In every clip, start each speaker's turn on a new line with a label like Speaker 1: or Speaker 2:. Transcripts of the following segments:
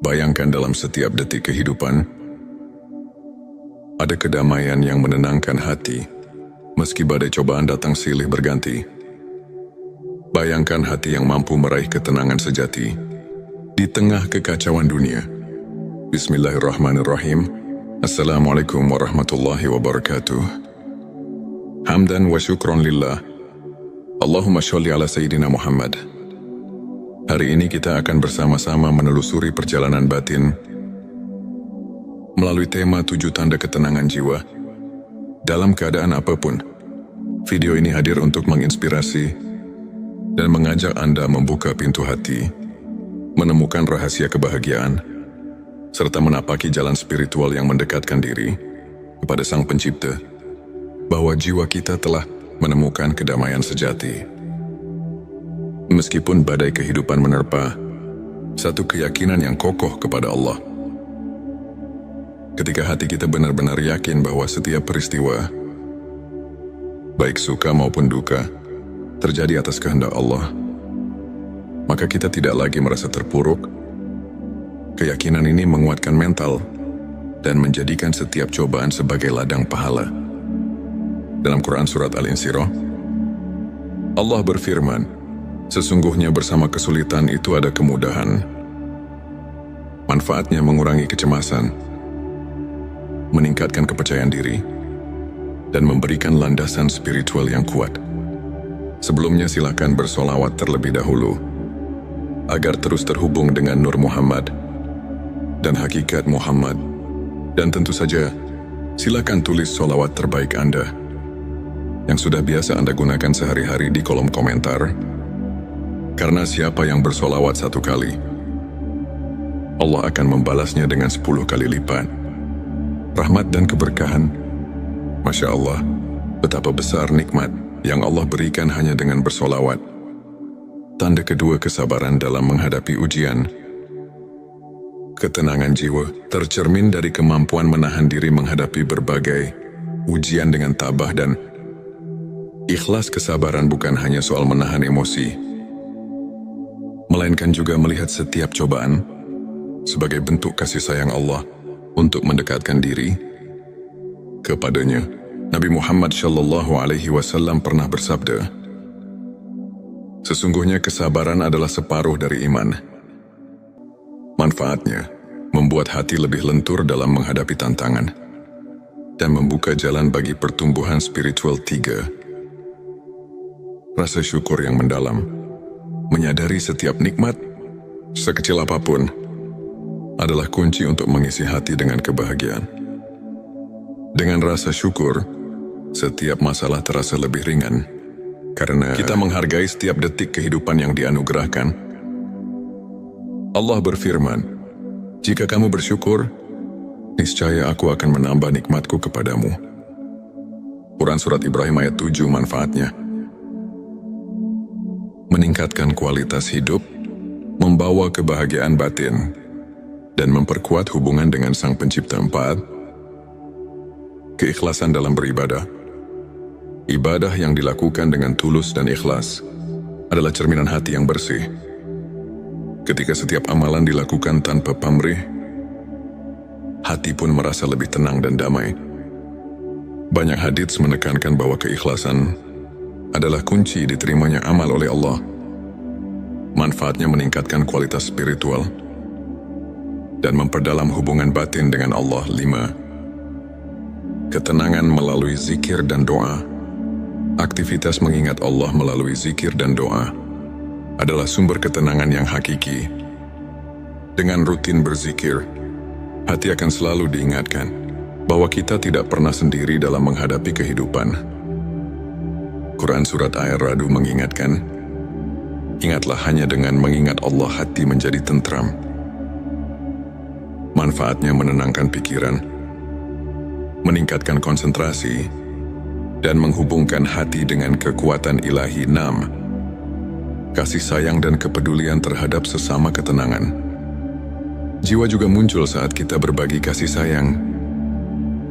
Speaker 1: Bayangkan dalam setiap detik kehidupan, ada kedamaian yang menenangkan hati, meski badai cobaan datang silih berganti. Bayangkan hati yang mampu meraih ketenangan sejati, di tengah kekacauan dunia. Bismillahirrahmanirrahim. Assalamualaikum warahmatullahi wabarakatuh. Hamdan wa syukron lillah. Allahumma sholli ala Sayyidina Muhammad. Hari ini kita akan bersama-sama menelusuri perjalanan batin melalui tema 7 tanda ketenangan jiwa dalam keadaan apapun. Video ini hadir untuk menginspirasi dan mengajak Anda membuka pintu hati, menemukan rahasia kebahagiaan, serta menapaki jalan spiritual yang mendekatkan diri kepada Sang Pencipta, bahwa jiwa kita telah menemukan kedamaian sejati. Meskipun badai kehidupan menerpa, satu keyakinan yang kokoh kepada Allah. Ketika hati kita benar-benar yakin bahwa setiap peristiwa, baik suka maupun duka, terjadi atas kehendak Allah, maka kita tidak lagi merasa terpuruk. Keyakinan ini menguatkan mental dan menjadikan setiap cobaan sebagai ladang pahala. Dalam Quran Surat Al-Insyirah, Allah berfirman, sesungguhnya bersama kesulitan itu ada kemudahan. Manfaatnya mengurangi kecemasan, meningkatkan kepercayaan diri, dan memberikan landasan spiritual yang kuat. Sebelumnya silakan bersolawat terlebih dahulu, agar terus terhubung dengan Nur Muhammad dan hakikat Muhammad. Dan tentu saja, silakan tulis solawat terbaik Anda, yang sudah biasa Anda gunakan sehari-hari di kolom komentar. Karena siapa yang bersolawat 1 kali, Allah akan membalasnya dengan 10 kali lipat rahmat dan keberkahan. Masya Allah, betapa besar nikmat yang Allah berikan hanya dengan bersolawat. Tanda kedua, kesabaran dalam menghadapi ujian. Ketenangan jiwa tercermin dari kemampuan menahan diri menghadapi berbagai ujian dengan tabah dan ikhlas. Kesabaran bukan hanya soal menahan emosi, melainkan juga melihat setiap cobaan sebagai bentuk kasih sayang Allah untuk mendekatkan diri kepadanya. Nabi Muhammad SAW pernah bersabda, sesungguhnya kesabaran adalah separuh dari iman. Manfaatnya membuat hati lebih lentur dalam menghadapi tantangan dan membuka jalan bagi pertumbuhan spiritual. 3. Rasa syukur yang mendalam. Menyadari setiap nikmat, sekecil apapun, adalah kunci untuk mengisi hati dengan kebahagiaan. Dengan rasa syukur, setiap masalah terasa lebih ringan, karena kita menghargai setiap detik kehidupan yang dianugerahkan. Allah berfirman, jika kamu bersyukur, niscaya aku akan menambah nikmatku kepadamu. Quran Surat Ibrahim ayat 7. Manfaatnya meningkatkan kualitas hidup, membawa kebahagiaan batin, dan memperkuat hubungan dengan Sang Pencipta. 4. Keikhlasan dalam beribadah. Ibadah yang dilakukan dengan tulus dan ikhlas adalah cerminan hati yang bersih. Ketika setiap amalan dilakukan tanpa pamrih, hati pun merasa lebih tenang dan damai. Banyak hadits menekankan bahwa keikhlasan adalah kunci diterimanya amal oleh Allah. Manfaatnya meningkatkan kualitas spiritual dan memperdalam hubungan batin dengan Allah. 5. Ketenangan melalui zikir dan doa. Aktivitas mengingat Allah melalui zikir dan doa adalah sumber ketenangan yang hakiki. Dengan rutin berzikir, hati akan selalu diingatkan bahwa kita tidak pernah sendiri dalam menghadapi kehidupan. Quran Surat Ar-Ra'd mengingatkan, ingatlah hanya dengan mengingat Allah hati menjadi tentram. Manfaatnya menenangkan pikiran, meningkatkan konsentrasi, dan menghubungkan hati dengan kekuatan ilahi. 6. Kasih sayang dan kepedulian terhadap sesama. Ketenangan jiwa juga muncul saat kita berbagi kasih sayang,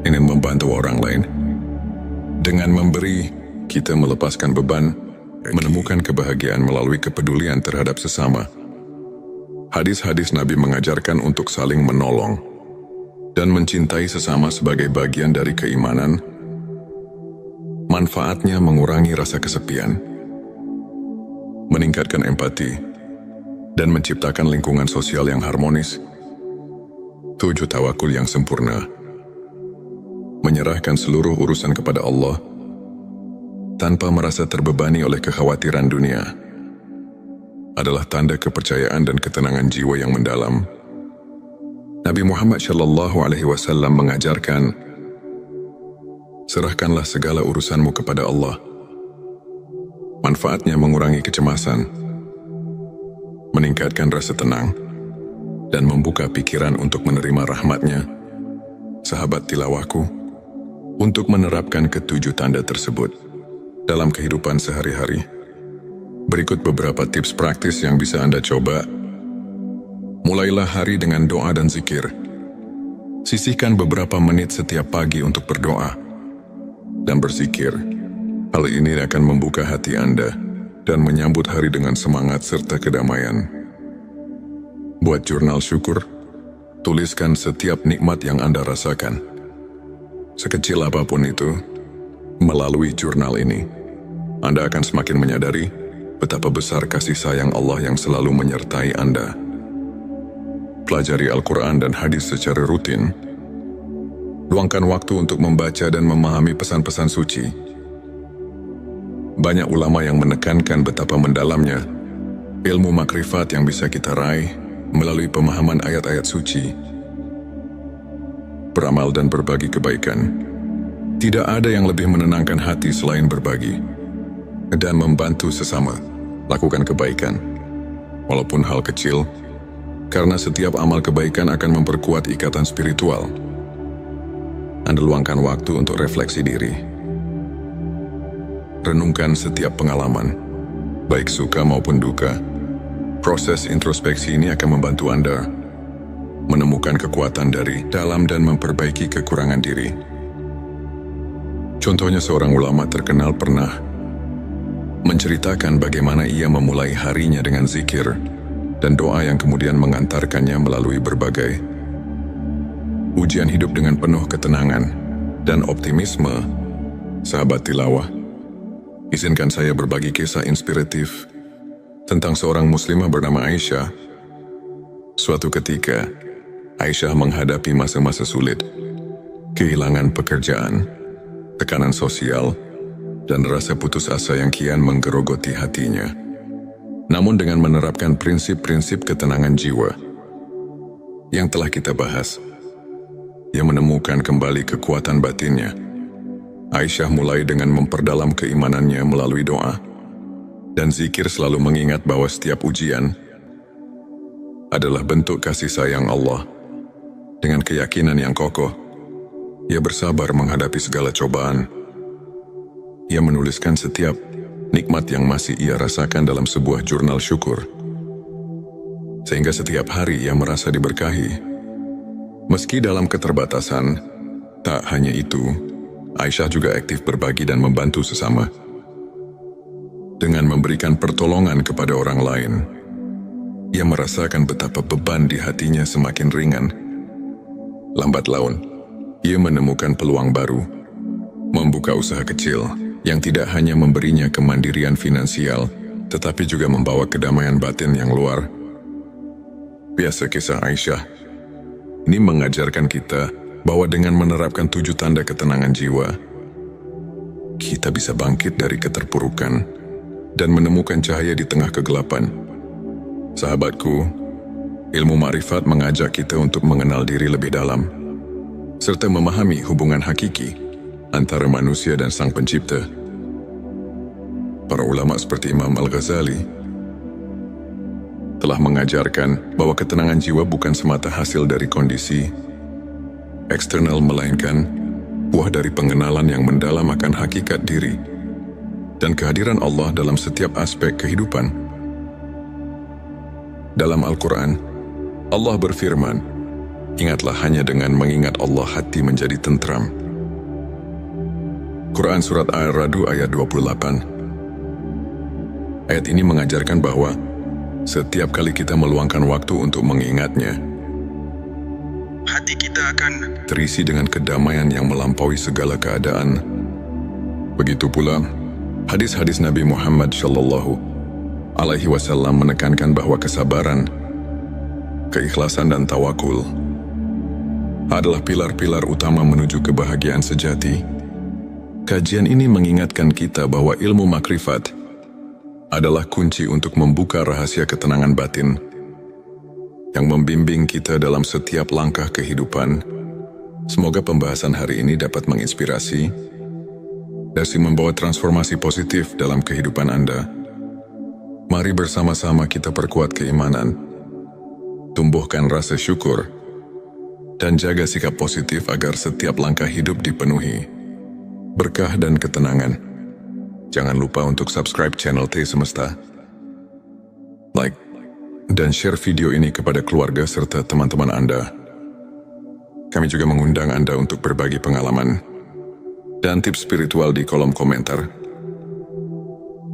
Speaker 1: ingin membantu orang lain. Dengan memberi, kita melepaskan beban, menemukan kebahagiaan melalui kepedulian terhadap sesama. Hadis-hadis Nabi mengajarkan untuk saling menolong dan mencintai sesama sebagai bagian dari keimanan. Manfaatnya mengurangi rasa kesepian, meningkatkan empati, dan menciptakan lingkungan sosial yang harmonis. 7. Tawakul yang sempurna. Menyerahkan seluruh urusan kepada Allah tanpa merasa terbebani oleh kekhawatiran dunia adalah tanda kepercayaan dan ketenangan jiwa yang mendalam. Nabi Muhammad SAW mengajarkan, serahkanlah segala urusanmu kepada Allah. Manfaatnya mengurangi kecemasan, meningkatkan rasa tenang, dan membuka pikiran untuk menerima rahmat-Nya. Sahabat tilawahku, untuk menerapkan ketujuh tanda tersebut dalam kehidupan sehari-hari, berikut beberapa tips praktis yang bisa Anda coba. Mulailah hari dengan doa dan zikir. Sisihkan beberapa menit setiap pagi untuk berdoa dan berzikir. Hal ini akan membuka hati Anda dan menyambut hari dengan semangat serta kedamaian. Buat jurnal syukur. Tuliskan setiap nikmat yang Anda rasakan, sekecil apapun itu. Melalui jurnal ini, Anda akan semakin menyadari betapa besar kasih sayang Allah yang selalu menyertai Anda. Pelajari Al-Quran dan hadis secara rutin. Luangkan waktu untuk membaca dan memahami pesan-pesan suci. Banyak ulama yang menekankan betapa mendalamnya ilmu makrifat yang bisa kita raih melalui pemahaman ayat-ayat suci. Beramal dan berbagi kebaikan. Tidak ada yang lebih menenangkan hati selain berbagi dan membantu sesama. Lakukan kebaikan, walaupun hal kecil, karena setiap amal kebaikan akan memperkuat ikatan spiritual. Anda luangkan waktu untuk refleksi diri. Renungkan setiap pengalaman, baik suka maupun duka. Proses introspeksi ini akan membantu Anda menemukan kekuatan dari dalam dan memperbaiki kekurangan diri. Contohnya, seorang ulama terkenal pernah menceritakan bagaimana ia memulai harinya dengan zikir dan doa yang kemudian mengantarkannya melalui berbagai ujian hidup dengan penuh ketenangan dan optimisme. Sahabat tilawah, izinkan saya berbagi kisah inspiratif tentang seorang muslimah bernama Aisyah. Suatu ketika, Aisyah menghadapi masa-masa sulit, kehilangan pekerjaan, tekanan sosial, dan rasa putus asa yang kian menggerogoti hatinya. Namun dengan menerapkan prinsip-prinsip ketenangan jiwa yang telah kita bahas, ia menemukan kembali kekuatan batinnya. Aisyah mulai dengan memperdalam keimanannya melalui doa dan zikir, selalu mengingat bahwa setiap ujian adalah bentuk kasih sayang Allah. Dengan keyakinan yang kokoh, ia bersabar menghadapi segala cobaan. Ia menuliskan setiap nikmat yang masih ia rasakan dalam sebuah jurnal syukur, sehingga setiap hari ia merasa diberkahi. Meski dalam keterbatasan, tak hanya itu, Aisyah juga aktif berbagi dan membantu sesama. Dengan memberikan pertolongan kepada orang lain, ia merasakan betapa beban di hatinya semakin ringan. Lambat laun, ia menemukan peluang baru, membuka usaha kecil yang tidak hanya memberinya kemandirian finansial, tetapi juga membawa kedamaian batin yang luar biasa. Kisah Aisyah ini mengajarkan kita bahwa dengan menerapkan 7 tanda ketenangan jiwa, kita bisa bangkit dari keterpurukan dan menemukan cahaya di tengah kegelapan. Sahabatku, ilmu makrifat mengajak kita untuk mengenal diri lebih dalam, serta memahami hubungan hakiki antara manusia dan Sang Pencipta. Para ulama seperti Imam Al-Ghazali telah mengajarkan bahwa ketenangan jiwa bukan semata hasil dari kondisi eksternal, melainkan buah dari pengenalan yang mendalam akan hakikat diri dan kehadiran Allah dalam setiap aspek kehidupan. Dalam Al-Quran, Allah berfirman, "Ingatlah, hanya dengan mengingat Allah hati menjadi tentram." Quran Surat Ar-Ra'd ayat 28. Ayat ini mengajarkan bahwa setiap kali kita meluangkan waktu untuk mengingatnya,
Speaker 2: hati kita akan
Speaker 1: terisi dengan kedamaian yang melampaui segala keadaan. Begitu pula, hadis-hadis Nabi Muhammad Shallallahu Alaihi Wasallam menekankan bahwa kesabaran, keikhlasan dan tawakul adalah pilar-pilar utama menuju kebahagiaan sejati. Kajian ini mengingatkan kita bahwa ilmu makrifat adalah kunci untuk membuka rahasia ketenangan batin yang membimbing kita dalam setiap langkah kehidupan. Semoga pembahasan hari ini dapat menginspirasi dan membawa transformasi positif dalam kehidupan Anda. Mari bersama-sama kita perkuat keimanan, tumbuhkan rasa syukur, dan jaga sikap positif agar setiap langkah hidup dipenuhi berkah dan ketenangan. Jangan lupa untuk subscribe channel T Semesta, like, dan share video ini kepada keluarga serta teman-teman Anda. Kami juga mengundang Anda untuk berbagi pengalaman dan tips spiritual di kolom komentar.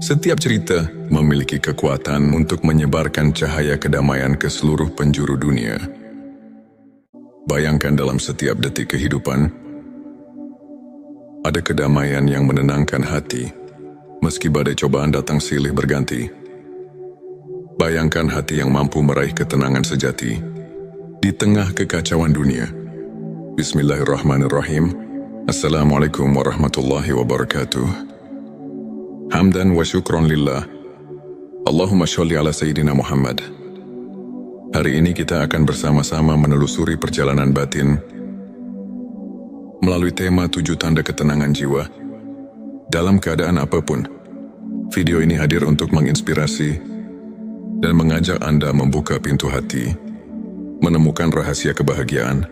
Speaker 1: Setiap cerita memiliki kekuatan untuk menyebarkan cahaya kedamaian ke seluruh penjuru dunia. Bayangkan dalam setiap detik kehidupan, ada kedamaian yang menenangkan hati, meski badai cobaan datang silih berganti. Bayangkan hati yang mampu meraih ketenangan sejati di tengah kekacauan dunia. Bismillahirrahmanirrahim. Assalamualaikum warahmatullahi wabarakatuh. Hamdan wa syukron lillah. Allahumma sholli ala Sayyidina Muhammad. Hari ini kita akan bersama-sama menelusuri perjalanan batin melalui tema 7 tanda ketenangan jiwa dalam keadaan apapun. Video ini hadir untuk menginspirasi dan mengajak Anda membuka pintu hati, menemukan rahasia kebahagiaan,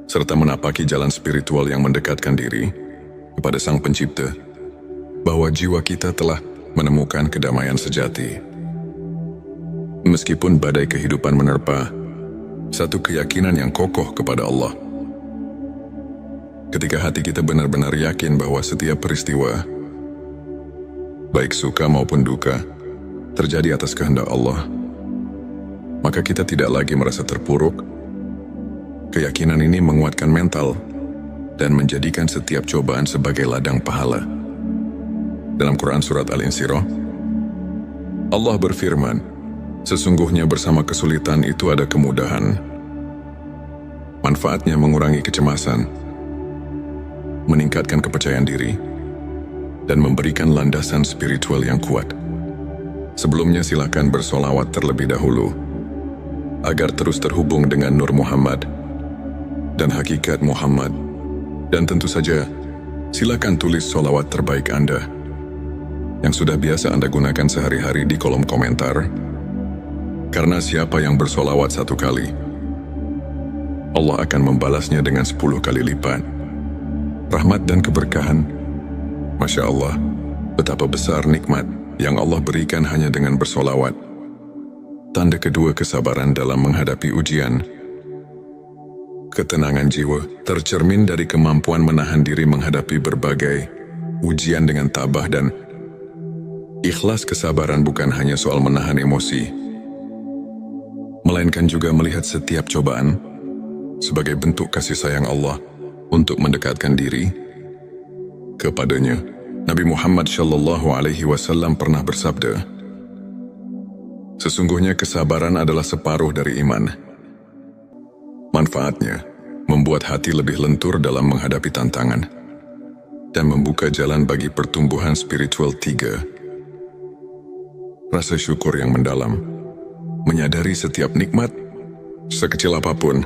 Speaker 1: serta menapaki jalan spiritual yang mendekatkan diri kepada Sang Pencipta, bahwa jiwa kita telah menemukan kedamaian sejati. Meskipun badai kehidupan menerpa, satu keyakinan yang kokoh kepada Allah. Ketika hati kita benar-benar yakin bahwa setiap peristiwa, baik suka maupun duka, terjadi atas kehendak Allah, maka kita tidak lagi merasa terpuruk. Keyakinan ini menguatkan mental dan menjadikan setiap cobaan sebagai ladang pahala. Dalam Quran Surat Al-Insyirah, Allah berfirman, sesungguhnya bersama kesulitan itu ada kemudahan. Manfaatnya mengurangi kecemasan, meningkatkan kepercayaan diri, dan memberikan landasan spiritual yang kuat. Sebelumnya silakan bersolawat terlebih dahulu, agar terus terhubung dengan Nur Muhammad dan hakikat Muhammad. Dan tentu saja, silakan tulis solawat terbaik Anda yang sudah biasa Anda gunakan sehari-hari di kolom komentar. Karena siapa yang bersolawat 1 kali, Allah akan membalasnya dengan 10 kali lipat rahmat dan keberkahan. Masya Allah, betapa besar nikmat yang Allah berikan hanya dengan bersolawat. Tanda kedua kesabaran dalam menghadapi ujian. Ketenangan jiwa tercermin dari kemampuan menahan diri menghadapi berbagai ujian dengan tabah dan ikhlas. Kesabaran bukan hanya soal menahan emosi, melainkan juga melihat setiap cobaan sebagai bentuk kasih sayang Allah untuk mendekatkan diri kepadanya. Nabi Muhammad Shallallahu Alaihi Wasallam pernah bersabda, sesungguhnya kesabaran adalah separuh dari iman. Manfaatnya membuat hati lebih lentur dalam menghadapi tantangan dan membuka jalan bagi pertumbuhan spiritual. 3. Rasa syukur yang mendalam. Menyadari setiap nikmat, sekecil apapun,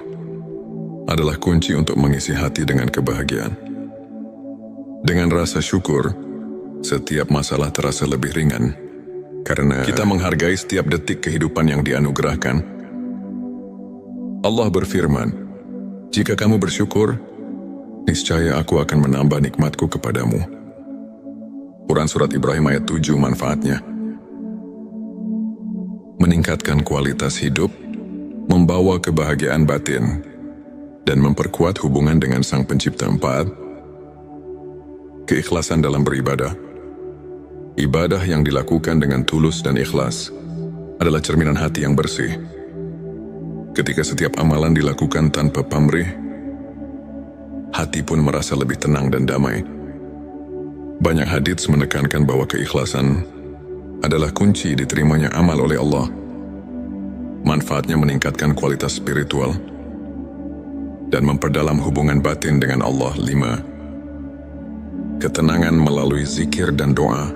Speaker 1: adalah kunci untuk mengisi hati dengan kebahagiaan. Dengan rasa syukur, setiap masalah terasa lebih ringan, karena kita menghargai setiap detik kehidupan yang dianugerahkan. Allah berfirman, jika kamu bersyukur, niscaya aku akan menambah nikmatku kepadamu. Quran Surat Ibrahim ayat 7. Manfaatnya meningkatkan kualitas hidup, membawa kebahagiaan batin, dan memperkuat hubungan dengan Sang Pencipta. 4. Keikhlasan dalam beribadah. Ibadah yang dilakukan dengan tulus dan ikhlas adalah cerminan hati yang bersih. Ketika setiap amalan dilakukan tanpa pamrih, hati pun merasa lebih tenang dan damai. Banyak hadits menekankan bahwa keikhlasan adalah kunci diterimanya amal oleh Allah. Manfaatnya meningkatkan kualitas spiritual dan memperdalam hubungan batin dengan Allah. 5. Ketenangan melalui zikir dan doa.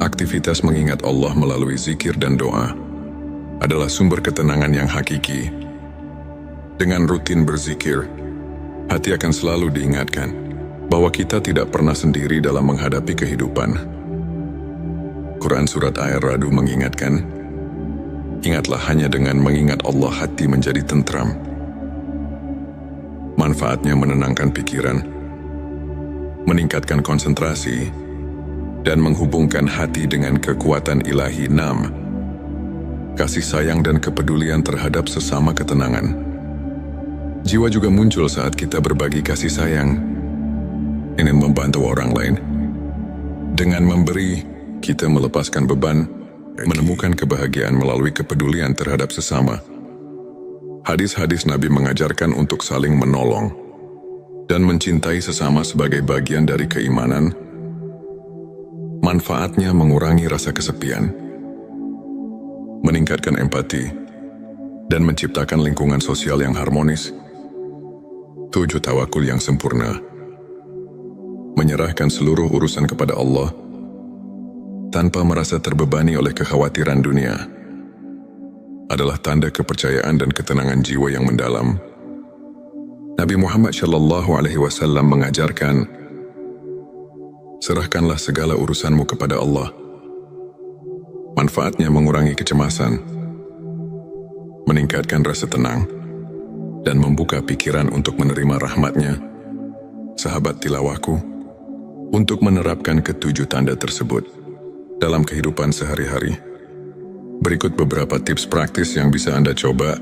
Speaker 1: Aktivitas mengingat Allah melalui zikir dan doa adalah sumber ketenangan yang hakiki. Dengan rutin berzikir, hati akan selalu diingatkan bahwa kita tidak pernah sendiri dalam menghadapi kehidupan. Quran Surat Ar-Ra'd mengingatkan, ingatlah hanya dengan mengingat Allah hati menjadi tentram. Manfaatnya menenangkan pikiran, meningkatkan konsentrasi, dan menghubungkan hati dengan kekuatan ilahi. 6. Kasih sayang dan kepedulian terhadap sesama ketenangan. Jiwa juga muncul saat kita berbagi kasih sayang, ingin membantu orang lain. Dengan memberi, kita melepaskan beban, menemukan kebahagiaan melalui kepedulian terhadap sesama. Hadis-hadis Nabi mengajarkan untuk saling menolong dan mencintai sesama sebagai bagian dari keimanan. Manfaatnya mengurangi rasa kesepian, meningkatkan empati, dan menciptakan lingkungan sosial yang harmonis. 7. Tawakul yang sempurna. Menyerahkan seluruh urusan kepada Allah tanpa merasa terbebani oleh kekhawatiran dunia adalah tanda kepercayaan dan ketenangan jiwa yang mendalam. Nabi Muhammad SAW mengajarkan, serahkanlah segala urusanmu kepada Allah. Manfaatnya mengurangi kecemasan, meningkatkan rasa tenang, dan membuka pikiran untuk menerima rahmat-Nya. Sahabat tilawahku, untuk menerapkan ketujuh tanda tersebut dalam kehidupan sehari-hari, berikut beberapa tips praktis yang bisa Anda coba.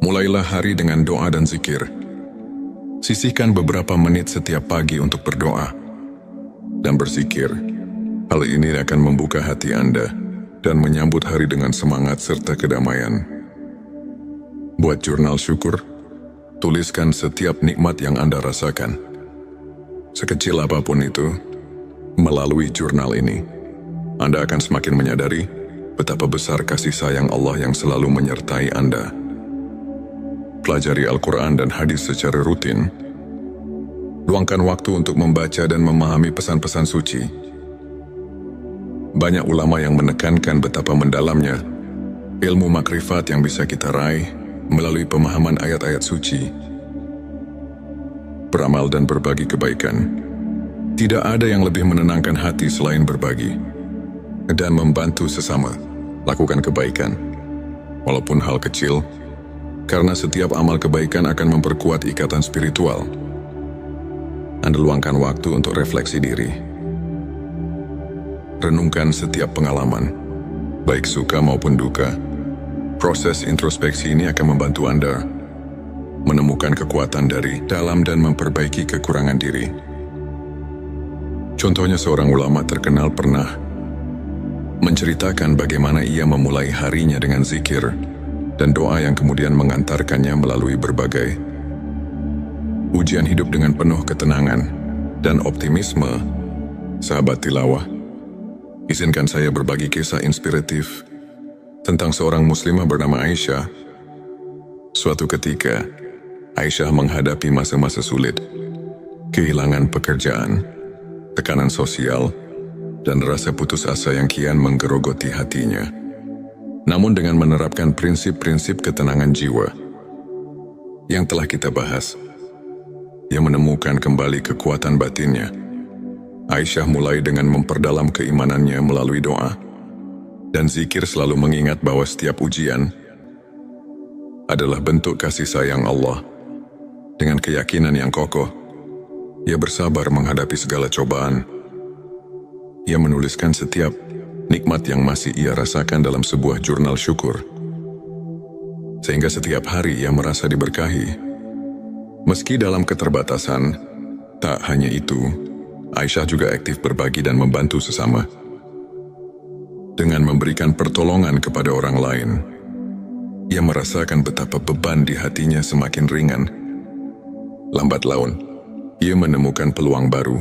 Speaker 1: Mulailah hari dengan doa dan zikir. Sisihkan beberapa menit setiap pagi untuk berdoa dan berzikir. Hal ini akan membuka hati Anda dan menyambut hari dengan semangat serta kedamaian. Buat jurnal syukur. Tuliskan setiap nikmat yang Anda rasakan, sekecil apapun itu. Melalui jurnal ini, Anda akan semakin menyadari betapa besar kasih sayang Allah yang selalu menyertai Anda. Pelajari Al-Quran dan hadis secara rutin. Luangkan waktu untuk membaca dan memahami pesan-pesan suci. Banyak ulama yang menekankan betapa mendalamnya ilmu makrifat yang bisa kita raih melalui pemahaman ayat-ayat suci. Beramal dan berbagi kebaikan. Tidak ada yang lebih menenangkan hati selain berbagi dan membantu sesama. Lakukan kebaikan, walaupun hal kecil, karena setiap amal kebaikan akan memperkuat ikatan spiritual. Anda luangkan waktu untuk refleksi diri. Renungkan setiap pengalaman, baik suka maupun duka. Proses introspeksi ini akan membantu Anda menemukan kekuatan dari dalam dan memperbaiki kekurangan diri. Contohnya, seorang ulama terkenal pernah menceritakan bagaimana ia memulai harinya dengan zikir dan doa yang kemudian mengantarkannya melalui berbagai ujian hidup dengan penuh ketenangan dan optimisme. Sahabat tilawah, izinkan saya berbagi kisah inspiratif tentang seorang muslimah bernama Aisyah. Suatu ketika, Aisyah menghadapi masa-masa sulit, kehilangan pekerjaan, tekanan sosial, dan rasa putus asa yang kian menggerogoti hatinya. Namun dengan menerapkan prinsip-prinsip ketenangan jiwa yang telah kita bahas, ia menemukan kembali kekuatan batinnya. Aisyah mulai dengan memperdalam keimanannya melalui doa dan zikir, selalu mengingat bahwa setiap ujian adalah bentuk kasih sayang Allah. Dengan keyakinan yang kokoh, ia bersabar menghadapi segala cobaan. Ia menuliskan setiap nikmat yang masih ia rasakan dalam sebuah jurnal syukur, sehingga setiap hari ia merasa diberkahi. Meski dalam keterbatasan, tak hanya itu, Aisyah juga aktif berbagi dan membantu sesama. Dengan memberikan pertolongan kepada orang lain, ia merasakan betapa beban di hatinya semakin ringan. Lambat laun, ia menemukan peluang baru,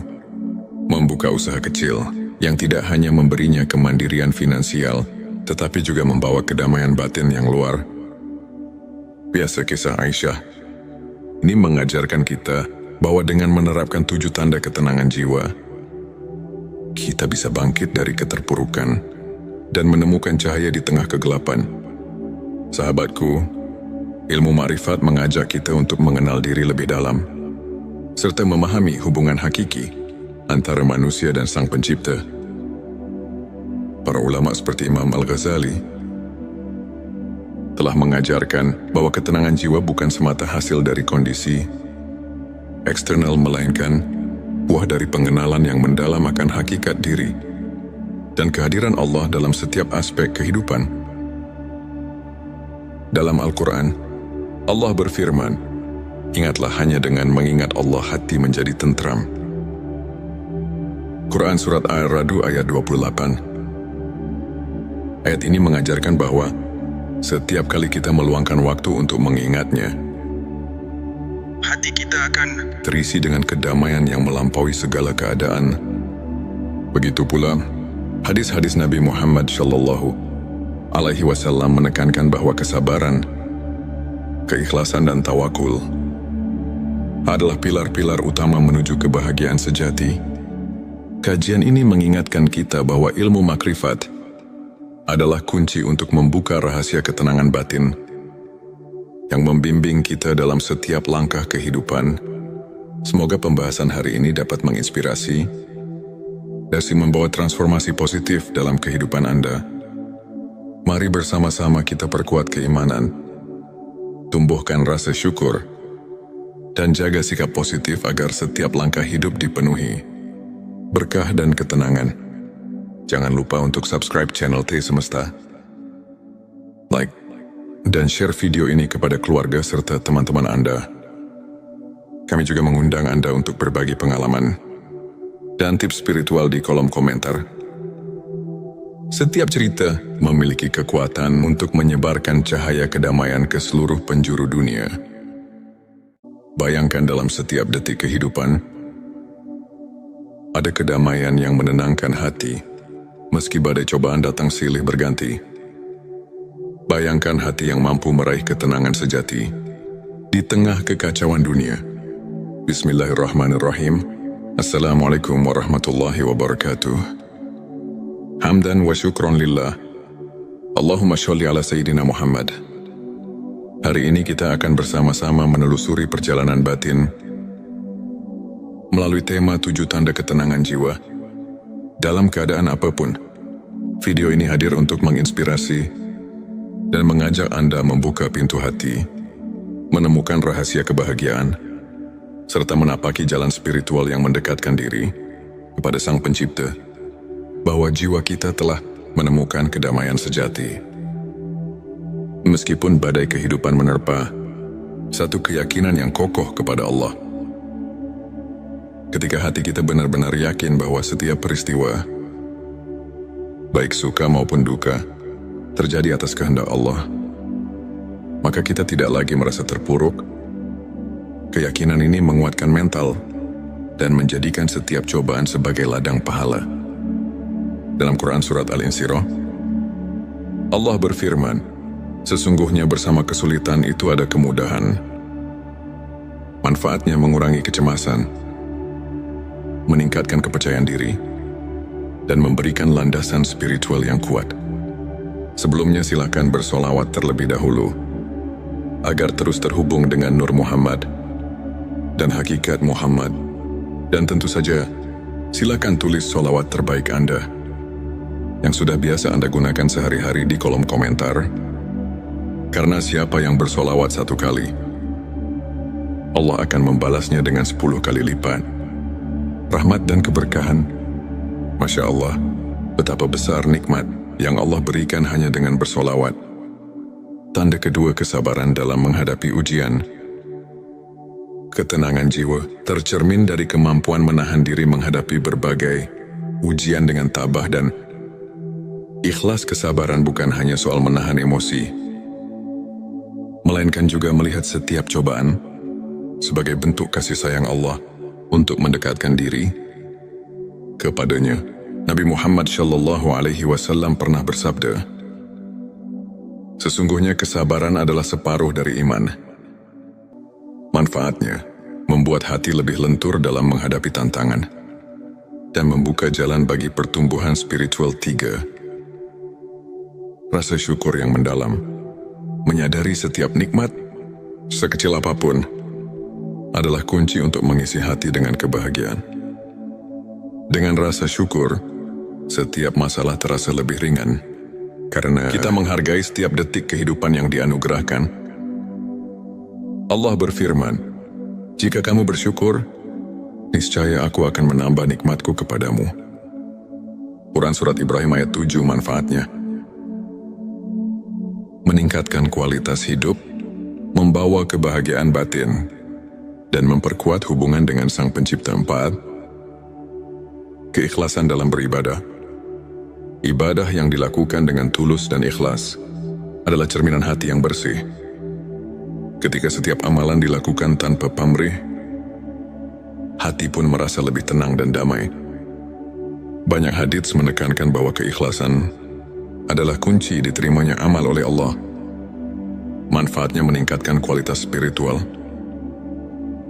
Speaker 1: membuka usaha kecil yang tidak hanya memberinya kemandirian finansial, tetapi juga membawa kedamaian batin yang luar biasa. Kisah Aisyah ini mengajarkan kita bahwa dengan menerapkan 7 tanda ketenangan jiwa, kita bisa bangkit dari keterpurukan dan menemukan cahaya di tengah kegelapan. Sahabatku, ilmu ma'rifat mengajak kita untuk mengenal diri lebih dalam, serta memahami hubungan hakiki antara manusia dan Sang Pencipta. Para ulama seperti Imam Al-Ghazali telah mengajarkan bahwa ketenangan jiwa bukan semata hasil dari kondisi eksternal, melainkan buah dari pengenalan yang mendalam akan hakikat diri dan kehadiran Allah dalam setiap aspek kehidupan. Dalam Al-Quran, Allah berfirman, "Ingatlah, hanya dengan mengingat Allah hati menjadi tentram." Quran Surat Ar-Ra'd ayat 28. Ayat ini mengajarkan bahwa setiap kali kita meluangkan waktu untuk mengingatnya,
Speaker 2: hati kita akan
Speaker 1: terisi dengan kedamaian yang melampaui segala keadaan. Begitu pula, hadis-hadis Nabi Muhammad SAW menekankan bahwa kesabaran, keikhlasan dan tawakul adalah pilar-pilar utama menuju kebahagiaan sejati. Kajian ini mengingatkan kita bahwa ilmu makrifat adalah kunci untuk membuka rahasia ketenangan batin yang membimbing kita dalam setiap langkah kehidupan. Semoga pembahasan hari ini dapat menginspirasi dan membawa transformasi positif dalam kehidupan Anda. Mari bersama-sama kita perkuat keimanan, tumbuhkan rasa syukur, dan jaga sikap positif agar setiap langkah hidup dipenuhi berkah dan ketenangan. Jangan lupa untuk subscribe channel T Semesta, like, dan share video ini kepada keluarga serta teman-teman Anda. Kami juga mengundang Anda untuk berbagi pengalaman dan tips spiritual di kolom komentar. Setiap cerita memiliki kekuatan untuk menyebarkan cahaya kedamaian ke seluruh penjuru dunia. Bayangkan, dalam setiap detik kehidupan, ada kedamaian yang menenangkan hati, meski badai cobaan datang silih berganti. Bayangkan hati yang mampu meraih ketenangan sejati di tengah kekacauan dunia. Bismillahirrahmanirrahim. Assalamualaikum warahmatullahi wabarakatuh. Hamdan wa syukron lillah. Allahumma sholli ala Sayyidina Muhammad. Hari ini kita akan bersama-sama menelusuri perjalanan batin melalui tema 7 tanda ketenangan jiwa. Dalam keadaan apapun, video ini hadir untuk menginspirasi dan mengajak Anda membuka pintu hati, menemukan rahasia kebahagiaan, serta menapaki jalan spiritual yang mendekatkan diri kepada Sang Pencipta, bahwa jiwa kita telah menemukan kedamaian sejati. Meskipun badai kehidupan menerpa, satu keyakinan yang kokoh kepada Allah. Ketika hati kita benar-benar yakin bahwa setiap peristiwa, baik suka maupun duka, terjadi atas kehendak Allah, maka kita tidak lagi merasa terpuruk. Keyakinan ini menguatkan mental dan menjadikan setiap cobaan sebagai ladang pahala. Dalam Quran Surat Al-Insyirah, Allah berfirman, "Sesungguhnya bersama kesulitan itu ada kemudahan. Manfaatnya mengurangi kecemasan, meningkatkan kepercayaan diri, dan memberikan landasan spiritual yang kuat." Sebelumnya silakan bersolawat terlebih dahulu agar terus terhubung dengan Nur Muhammad dan hakikat Muhammad. Dan tentu saja, silakan tulis solawat terbaik Anda yang sudah biasa Anda gunakan sehari-hari di kolom komentar. Karena siapa yang bersolawat 1 kali, Allah akan membalasnya dengan 10 kali lipat rahmat dan keberkahan. Masya Allah, betapa besar nikmat yang Allah berikan hanya dengan bersolawat. Tanda kedua, kesabaran dalam menghadapi ujian. Ketenangan jiwa tercermin dari kemampuan menahan diri menghadapi berbagai ujian dengan tabah dan Ikhlas kesabaran bukan hanya soal menahan emosi, melainkan juga melihat setiap cobaan sebagai bentuk kasih sayang Allah untuk mendekatkan diri kepadanya. Nabi Muhammad SAW pernah bersabda, "Sesungguhnya kesabaran adalah separuh dari iman. Manfaatnya membuat hati lebih lentur dalam menghadapi tantangan dan membuka jalan bagi pertumbuhan spiritual. 3. Rasa syukur yang mendalam. Menyadari setiap nikmat, sekecil apapun, adalah kunci untuk mengisi hati dengan kebahagiaan. Dengan rasa syukur, setiap masalah terasa lebih ringan, karena kita menghargai setiap detik kehidupan yang dianugerahkan. Allah berfirman, "Jika kamu bersyukur, niscaya aku akan menambah nikmatku kepadamu." Quran Surat Ibrahim ayat 7. Manfaatnya meningkatkan kualitas hidup, membawa kebahagiaan batin, dan memperkuat hubungan dengan Sang Pencipta. 4. Keikhlasan dalam beribadah. Ibadah yang dilakukan dengan tulus dan ikhlas adalah cerminan hati yang bersih. Ketika setiap amalan dilakukan tanpa pamrih, hati pun merasa lebih tenang dan damai. Banyak hadits menekankan bahwa keikhlasan adalah kunci diterimanya amal oleh Allah. Manfaatnya meningkatkan kualitas spiritual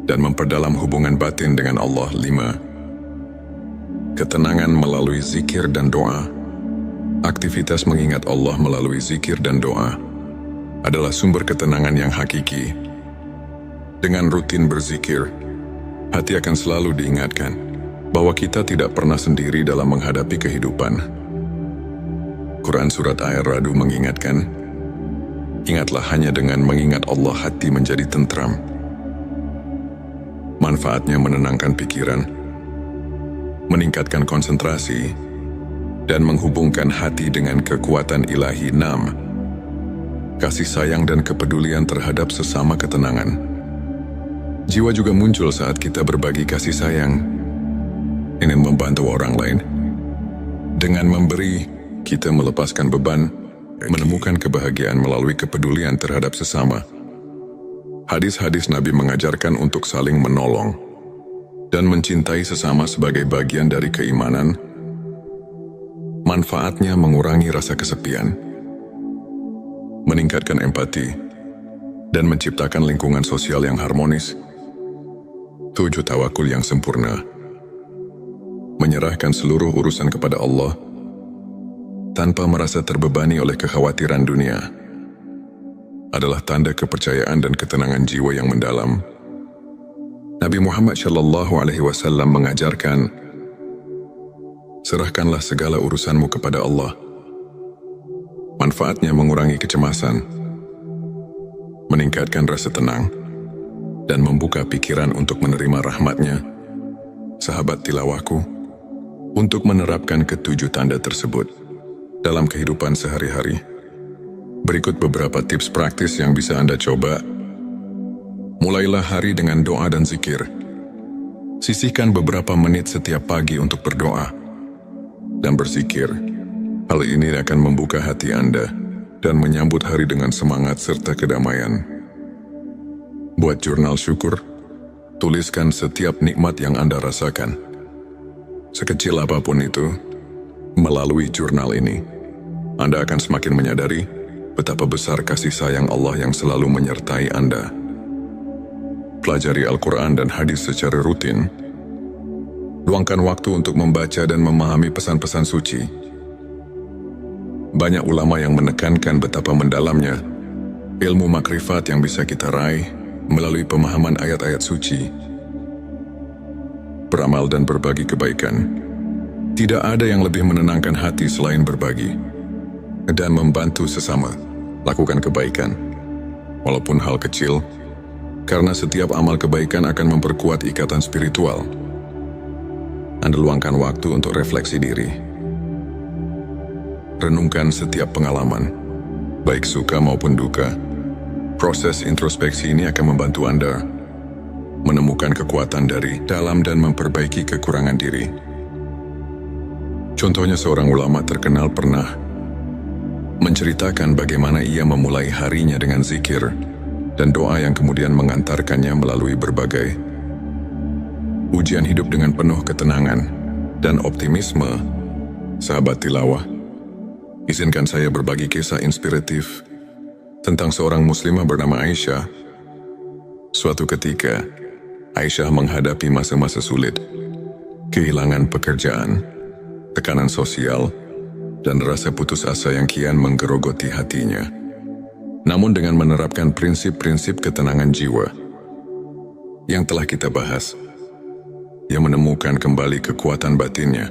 Speaker 1: dan memperdalam hubungan batin dengan Allah. 5. Ketenangan melalui zikir dan doa. Aktivitas mengingat Allah melalui zikir dan doa adalah sumber ketenangan yang hakiki. Dengan rutin berzikir, hati akan selalu diingatkan bahwa kita tidak pernah sendiri dalam menghadapi kehidupan. Quran Surat Ar-Ra'd mengingatkan, "Ingatlah hanya dengan mengingat Allah hati menjadi tentram." Manfaatnya menenangkan pikiran, meningkatkan konsentrasi, dan menghubungkan hati dengan kekuatan ilahi. 6. Kasih sayang dan kepedulian terhadap sesama ketenangan. Jiwa juga muncul saat kita berbagi kasih sayang, ingin membantu orang lain. Dengan memberi, kita melepaskan beban, menemukan kebahagiaan melalui kepedulian terhadap sesama. Hadis-hadis Nabi mengajarkan untuk saling menolong dan mencintai sesama sebagai bagian dari keimanan. Manfaatnya mengurangi rasa kesepian, meningkatkan empati, dan menciptakan lingkungan sosial yang harmonis. 7. Tawakul yang sempurna. Menyerahkan seluruh urusan kepada Allah tanpa merasa terbebani oleh kekhawatiran dunia adalah tanda kepercayaan dan ketenangan jiwa yang mendalam. Nabi Muhammad SAW mengajarkan, "Serahkanlah segala urusanmu kepada Allah." Manfaatnya mengurangi kecemasan, meningkatkan rasa tenang, dan membuka pikiran untuk menerima rahmat-Nya. Sahabat tilawahku, untuk menerapkan ketujuh tanda tersebut dalam kehidupan sehari-hari, berikut beberapa tips praktis yang bisa Anda coba. Mulailah hari dengan doa dan zikir. Sisihkan beberapa menit setiap pagi untuk berdoa dan berzikir. Hal ini akan membuka hati Anda dan menyambut hari dengan semangat serta kedamaian. Buat jurnal syukur. Tuliskan setiap nikmat yang Anda rasakan, sekecil apapun itu. Melalui jurnal ini, Anda akan semakin menyadari betapa besar kasih sayang Allah yang selalu menyertai Anda. Pelajari Al-Quran dan hadis secara rutin. Luangkan waktu untuk membaca dan memahami pesan-pesan suci. Banyak ulama yang menekankan betapa mendalamnya ilmu makrifat yang bisa kita raih melalui pemahaman ayat-ayat suci. Beramal dan berbagi kebaikan. Tidak ada yang lebih menenangkan hati selain berbagi dan membantu sesama. Lakukan kebaikan, walaupun hal kecil, karena setiap amal kebaikan akan memperkuat ikatan spiritual. Anda luangkan waktu untuk refleksi diri. Renungkan setiap pengalaman, baik suka maupun duka. Proses introspeksi ini akan membantu Anda menemukan kekuatan dari dalam dan memperbaiki kekurangan diri. Contohnya, seorang ulama terkenal pernah menceritakan bagaimana ia memulai harinya dengan zikir dan doa yang kemudian mengantarkannya melalui berbagai ujian hidup dengan penuh ketenangan dan optimisme. Sahabat tilawah, izinkan saya berbagi kisah inspiratif tentang seorang muslimah bernama Aisyah. Suatu ketika, Aisyah menghadapi masa-masa sulit, kehilangan pekerjaan, tekanan sosial, dan rasa putus asa yang kian menggerogoti hatinya. Namun dengan menerapkan prinsip-prinsip ketenangan jiwa yang telah kita bahas, ia menemukan kembali kekuatan batinnya